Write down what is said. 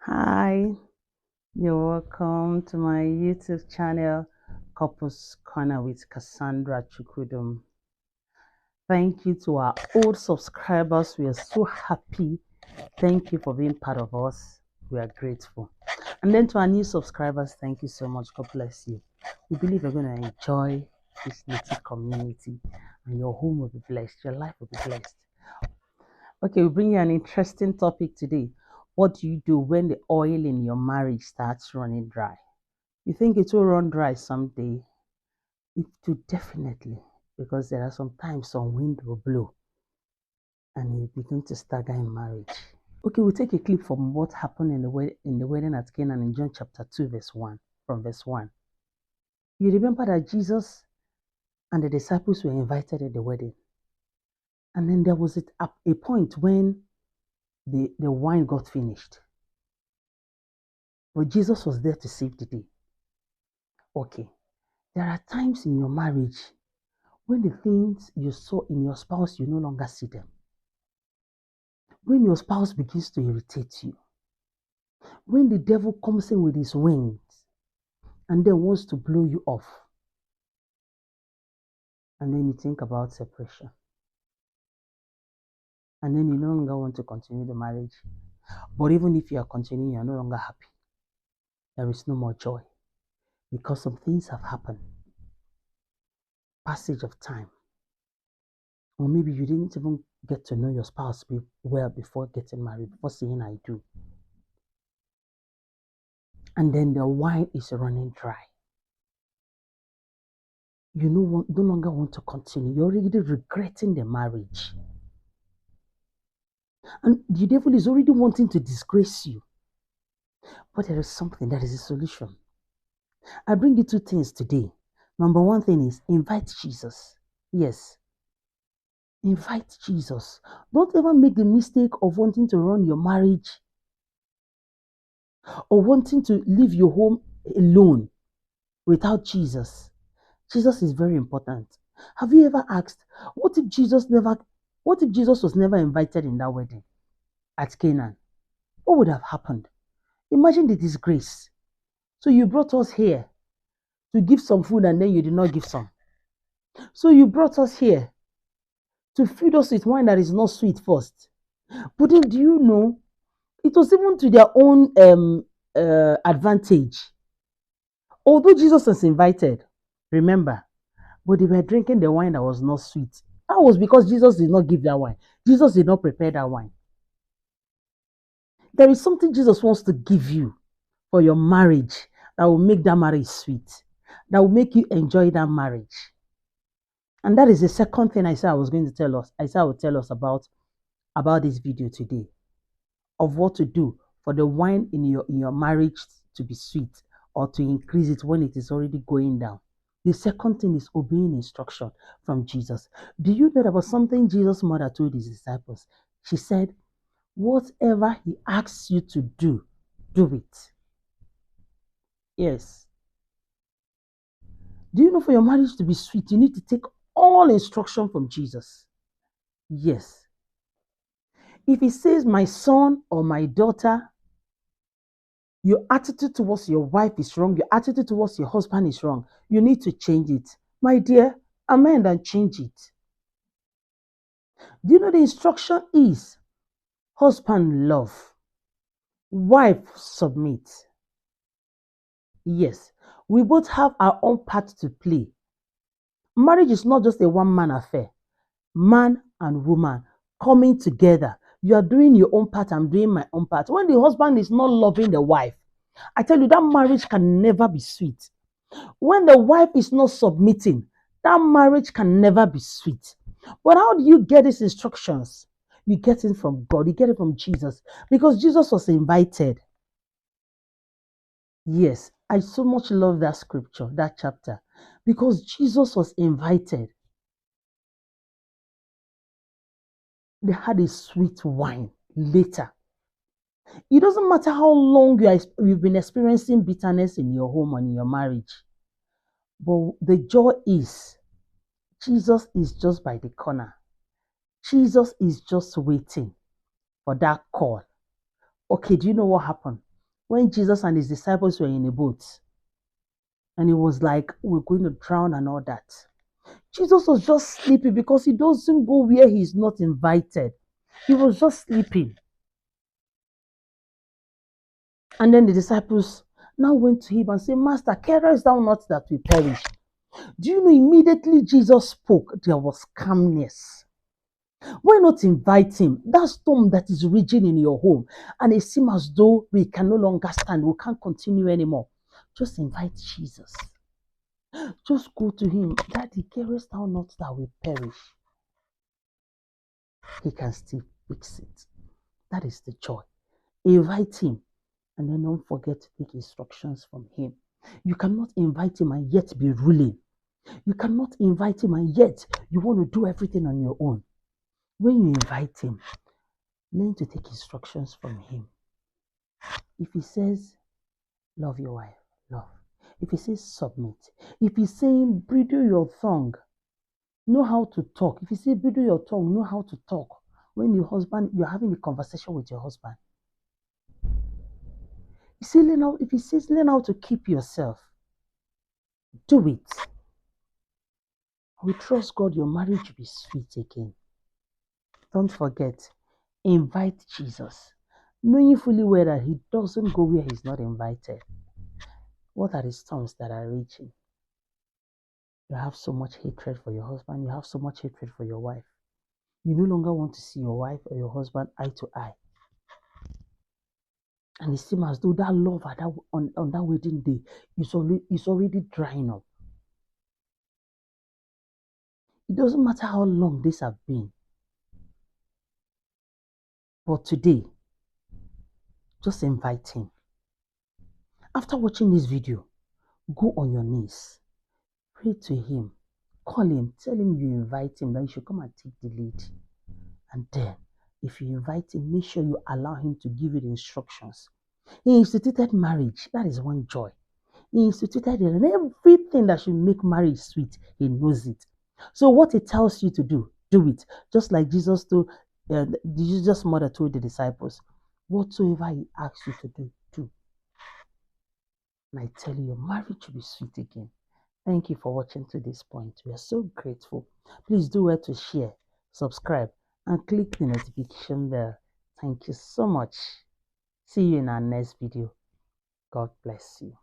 Hi, you're welcome to my YouTube channel, Couples Corner with Cassandra Chukudum. Thank you to our old subscribers. We are so happy. Thank you for being part of us. We are grateful. And then to our new subscribers, thank you so much. God bless you. We believe you're going to enjoy this little community and your home will be blessed. Your life will be blessed. Okay, we bring you an interesting topic today. What do you do when the oil in your marriage starts running dry? You think it will run dry someday? It will definitely, because there are some times some wind will blow and you begin to stagger in marriage. Okay, we'll take a clip from what happened in the wedding at Canaan in John chapter 2, verse 1, from verse 1. You remember that Jesus and the disciples were invited at the wedding. And then there was a point when the wine got finished. But Jesus was there to save the day. Okay, there are times in your marriage when the things you saw in your spouse, you no longer see them. When your spouse begins to irritate you, when the devil comes in with his wings and then wants to blow you off, and then you think about separation, and then you no longer want to continue the marriage. But even if you are continuing, you are no longer happy. There is no more joy because some things have happened. Passage of time. Or maybe you didn't even get to know your spouse well before getting married, before saying I do. And then the wine is running dry. You no longer want to continue. You're already regretting the marriage. And the devil is already wanting to disgrace you. But there is something, that is a solution. I bring you two things today. Number one thing is invite Jesus. Yes. Invite Jesus. Don't ever make the mistake of wanting to run your marriage or wanting to leave your home alone without Jesus. Jesus is very important. Have you ever asked, what if Jesus was never invited in that wedding at Canaan? What would have happened? Imagine the disgrace. So you brought us here to give some food and then you did not give some. So you brought us here to feed us with wine that is not sweet first. But then do you know, it was even to their own advantage. Although Jesus was invited, remember, but they were drinking the wine that was not sweet. That was because Jesus did not give that wine. Jesus did not prepare that wine. There is something Jesus wants to give you for your marriage that will make that marriage sweet, that will make you enjoy that marriage. And that is the second thing I said I was going to tell us. I said I would tell us about this video today, of what to do for the wine in your marriage to be sweet or to increase it when it is already going down. The second thing is obeying instruction from Jesus. Do you know about something Jesus' mother told his disciples? She said, whatever he asks you to do, do it. Yes. Do you know for your marriage to be sweet, you need to take all instruction from Jesus? Yes. If he says, my son or my daughter, your attitude towards your wife is wrong, your attitude towards your husband is wrong, you need to change it. My dear, amend and change it. Do you know the instruction is husband love, wife submit? Yes, we both have our own part to play. Marriage is not just a one-man affair. Man and woman coming together. You are doing your own part, I'm doing my own part. When the husband is not loving the wife, I tell you, that marriage can never be sweet. When the wife is not submitting, that marriage can never be sweet. But how do you get these instructions? You get it from God, you get it from Jesus, because Jesus was invited. Yes, I so much love that scripture, that chapter, because Jesus was invited. They had a sweet wine later. It doesn't matter how long you've been experiencing bitterness in your home and in your marriage, but the joy is Jesus is just by the corner. Jesus is just waiting for that call. Okay, do you know what happened? when Jesus and his disciples were in a boat and it was like, we're going to drown and all that. Jesus was just sleeping because he doesn't go where he's not invited. He was just sleeping. And then the disciples now went to him and said, Master, carest thou not that we perish? Do you know immediately Jesus spoke, there was calmness. Why not invite him? That storm that is raging in your home, and it seems as though we can no longer stand, we can't continue anymore. Just invite Jesus. Just go to him. Daddy, carest thou not that we perish? He can still fix it. That is the joy. Invite him, and then don't forget to take instructions from him. You cannot invite him and yet be ruling. You cannot invite him and yet you want to do everything on your own. When you invite him, learn to take instructions from him. If he says, love your wife, love. If he says, submit. If he's saying, bridle your tongue, know how to talk. If he says, bridle your tongue, know how to talk. When you're having a conversation with your husband. If he says, learn how to keep yourself, do it. We trust God your marriage will be sweet again. Don't forget, invite Jesus, knowing fully well that he doesn't go where he's not invited. What are the storms that are raging? You have so much hatred for your husband. You have so much hatred for your wife. You no longer want to see your wife or your husband eye to eye. And it seems as though that love on that wedding day is already drying up. It doesn't matter how long this have been. But today, just invite him. After watching this video, go on your knees. Pray to him. Call him. Tell him you invite him. That you should come and take the lead. And then, if you invite him, make sure you allow him to give you the instructions. He instituted marriage. That is one joy. He instituted it, and everything that should make marriage sweet, he knows it. So what he tells you to do, do it. Just like Jesus mother told the disciples, whatsoever he asks you to do. And I tell you, your marriage will be sweet again. Thank you for watching to this point. We are so grateful. Please do well to share, subscribe, and click the notification bell. Thank you so much. See you in our next video. God bless you.